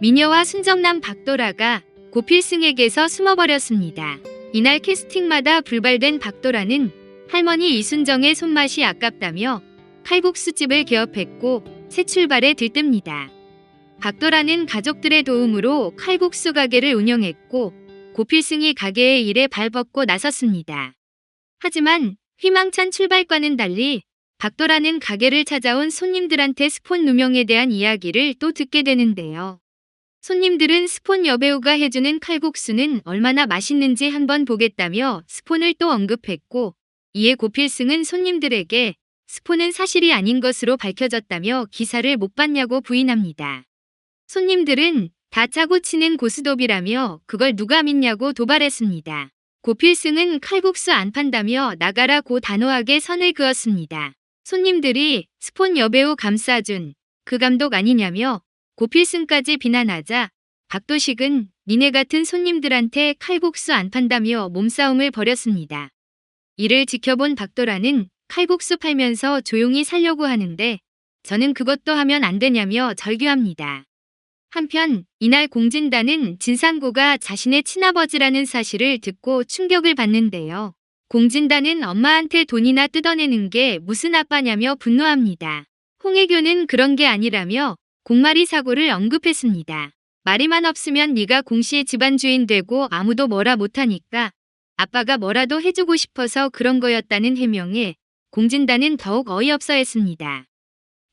미녀와 순정남 박도라가 고필승에게서 숨어버렸습니다. 이날 캐스팅마다 불발된 박도라는 할머니 이순정의 손맛이 아깝다며 칼국수집을 개업했고 새 출발에 들뜹니다. 박도라는 가족들의 도움으로 칼국수 가게를 운영했고 고필승이 가게의 일에 발벗고 나섰습니다. 하지만 희망찬 출발과는 달리 박도라는 가게를 찾아온 손님들한테 스폰 누명에 대한 이야기를 또 듣게 되는데요. 손님들은 스폰 여배우가 해주는 칼국수는 얼마나 맛있는지 한번 보겠다며 스폰을 또 언급했고, 이에 고필승은 손님들에게 스폰은 사실이 아닌 것으로 밝혀졌다며 기사를 못 봤냐고 부인합니다. 손님들은 다 짜고 치는 고스톱이라며 그걸 누가 믿냐고 도발했습니다. 고필승은 칼국수 안 판다며 나가라고 단호하게 선을 그었습니다. 손님들이 스폰 여배우 감싸준 그 감독 아니냐며 고필승까지 비난하자 박도식은 니네 같은 손님들한테 칼국수 안 판다며 몸싸움을 벌였습니다. 이를 지켜본 박도라는 칼국수 팔면서 조용히 살려고 하는데 저는 그것도 하면 안 되냐며 절규합니다. 한편 이날 공진단은 진상구가 자신의 친아버지라는 사실을 듣고 충격을 받는데요. 공진단은 엄마한테 돈이나 뜯어내는 게 무슨 아빠냐며 분노합니다. 홍혜교는 그런 게 아니라며 공말이 사고를 언급했습니다. 말이만 없으면 네가 공씨의 집안 주인 되고 아무도 뭐라 못하니까 아빠가 뭐라도 해주고 싶어서 그런 거였다는 해명에 공진단은 더욱 어이없어 했습니다.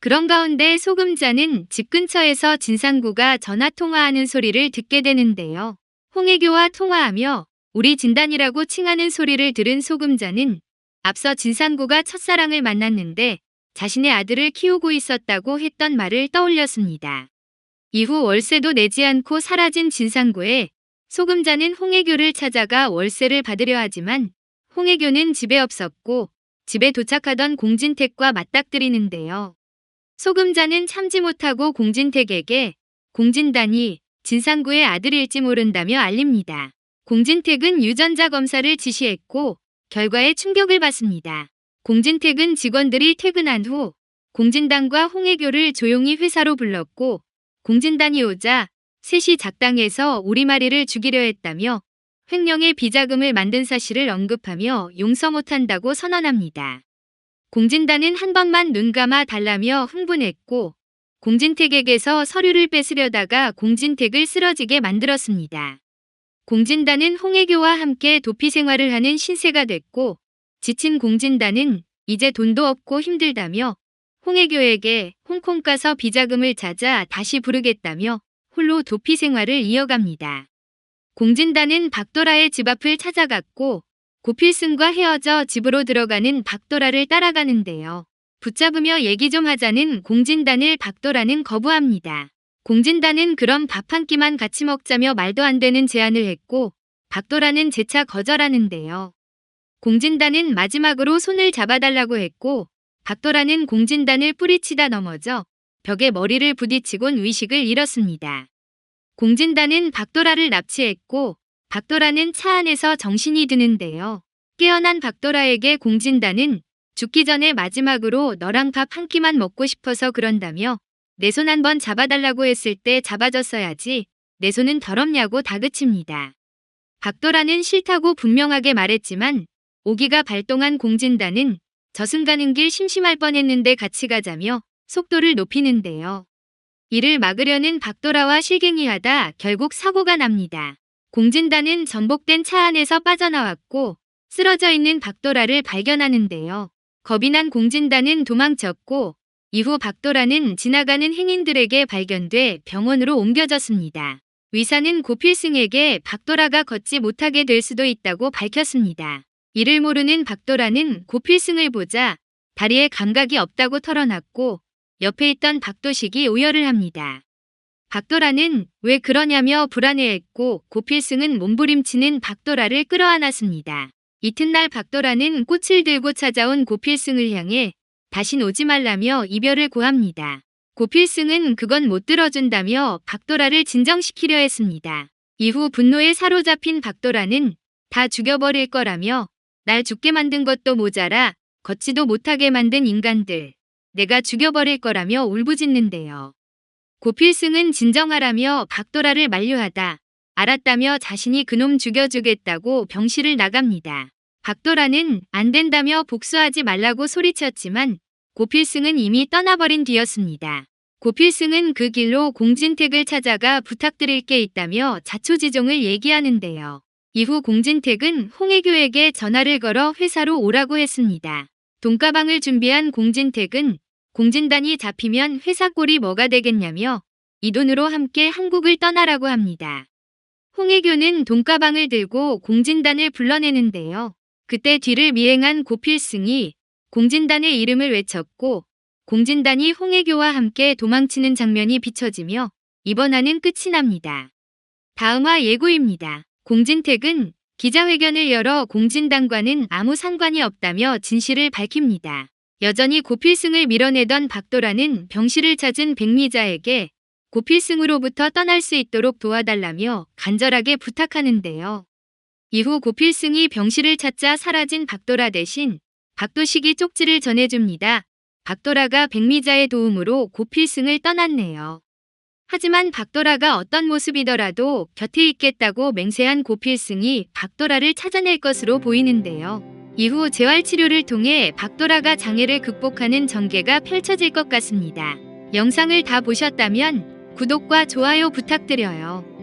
그런 가운데 소금자는 집 근처에서 진상구가 전화통화하는 소리를 듣게 되는데요. 홍혜교와 통화하며 우리 진단이라고 칭하는 소리를 들은 소금자는 앞서 진상구가 첫사랑을 만났는데 자신의 아들을 키우고 있었다고 했던 말을 떠올렸습니다. 이후 월세도 내지 않고 사라진 진상구에 소금자는 홍혜교를 찾아가 월세를 받으려 하지만 홍혜교는 집에 없었고 집에 도착하던 공진택과 맞닥뜨리는데요. 소금자는 참지 못하고 공진택에게 공진단이 진상구의 아들일지 모른다며 알립니다. 공진택은 유전자 검사를 지시했고 결과에 충격을 받습니다. 공진택은 직원들이 퇴근한 후 공진단과 홍혜교를 조용히 회사로 불렀고 공진단이 오자 셋이 작당해서 우리마리를 죽이려 했다며 횡령의 비자금을 만든 사실을 언급하며 용서 못한다고 선언합니다. 공진단은 한 번만 눈 감아 달라며 흥분했고 공진택에게서 서류를 뺏으려다가 공진택을 쓰러지게 만들었습니다. 공진단은 홍혜교와 함께 도피 생활을 하는 신세가 됐고 지친 공진단은 이제 돈도 없고 힘들다며 홍혜교에게 홍콩 가서 비자금을 찾아 다시 부르겠다며 홀로 도피 생활을 이어갑니다. 공진단은 박도라의 집 앞을 찾아갔고 고필승과 헤어져 집으로 들어가는 박도라를 따라가는데요. 붙잡으며 얘기 좀 하자는 공진단을 박도라는 거부합니다. 공진단은 그럼 밥 한 끼만 같이 먹자며 말도 안 되는 제안을 했고 박도라는 재차 거절하는데요. 공진단은 마지막으로 손을 잡아달라고 했고 박도라는 공진단을 뿌리치다 넘어져 벽에 머리를 부딪히곤 의식을 잃었습니다. 공진단은 박도라를 납치했고 박도라는 차 안에서 정신이 드는데요. 깨어난 박도라에게 공진단은 죽기 전에 마지막으로 너랑 밥 한 끼만 먹고 싶어서 그런다며 내 손 한번 잡아달라고 했을 때 잡아줬어야지 내 손은 더럽냐고 다그칩니다. 박도라는 싫다고 분명하게 말했지만 오기가 발동한 공진단은 저승 가는 길 심심할 뻔했는데 같이 가자며 속도를 높이는데요. 이를 막으려는 박도라와 실갱이하다 결국 사고가 납니다. 공진단은 전복된 차 안에서 빠져나왔고 쓰러져 있는 박도라를 발견하는데요. 겁이 난 공진단은 도망쳤고 이후 박도라는 지나가는 행인들에게 발견돼 병원으로 옮겨졌습니다. 의사는 고필승에게 박도라가 걷지 못하게 될 수도 있다고 밝혔습니다. 이를 모르는 박도라는 고필승을 보자 다리에 감각이 없다고 털어놨고 옆에 있던 박도식이 오열을 합니다. 박도라는 왜 그러냐며 불안해했고 고필승은 몸부림치는 박도라를 끌어안았습니다. 이튿날 박도라는 꽃을 들고 찾아온 고필승을 향해 다신 오지 말라며 이별을 고합니다. 고필승은 그건 못 들어준다며 박도라를 진정시키려 했습니다. 이후 분노에 사로잡힌 박도라는 다 죽여버릴 거라며 날 죽게 만든 것도 모자라 걷지도 못하게 만든 인간들 내가 죽여버릴 거라며 울부짖는데요. 고필승은 진정하라며 박도라를 만류하다 알았다며 자신이 그놈 죽여주겠다고 병실을 나갑니다. 박도라는 안 된다며 복수하지 말라고 소리쳤지만 고필승은 이미 떠나버린 뒤였습니다. 고필승은 그 길로 공진택을 찾아가 부탁드릴 게 있다며 자초지종을 얘기하는데요. 이후 공진택은 홍혜교에게 전화를 걸어 회사로 오라고 했습니다. 돈가방을 준비한 공진택은 공진단이 잡히면 회사 꼴이 뭐가 되겠냐며 이 돈으로 함께 한국을 떠나라고 합니다. 홍혜교는 돈가방을 들고 공진단을 불러내는데요. 그때 뒤를 미행한 고필승이 공진단의 이름을 외쳤고 공진단이 홍혜교와 함께 도망치는 장면이 비춰지며 이번화는 끝이 납니다. 다음화 예고입니다. 공진택은 기자회견을 열어 공진단과는 아무 상관이 없다며 진실을 밝힙니다. 여전히 고필승을 밀어내던 박도라는 병실을 찾은 백미자에게 고필승으로부터 떠날 수 있도록 도와달라며 간절하게 부탁하는데요. 이후 고필승이 병실을 찾자 사라진 박도라 대신 박도식이 쪽지를 전해줍니다. 박도라가 백미자의 도움으로 고필승을 떠났네요. 하지만 박도라가 어떤 모습이더라도 곁에 있겠다고 맹세한 고필승이 박도라를 찾아낼 것으로 보이는데요. 이후 재활치료를 통해 박도라가 장애를 극복하는 전개가 펼쳐질 것 같습니다. 영상을 다 보셨다면 구독과 좋아요 부탁드려요.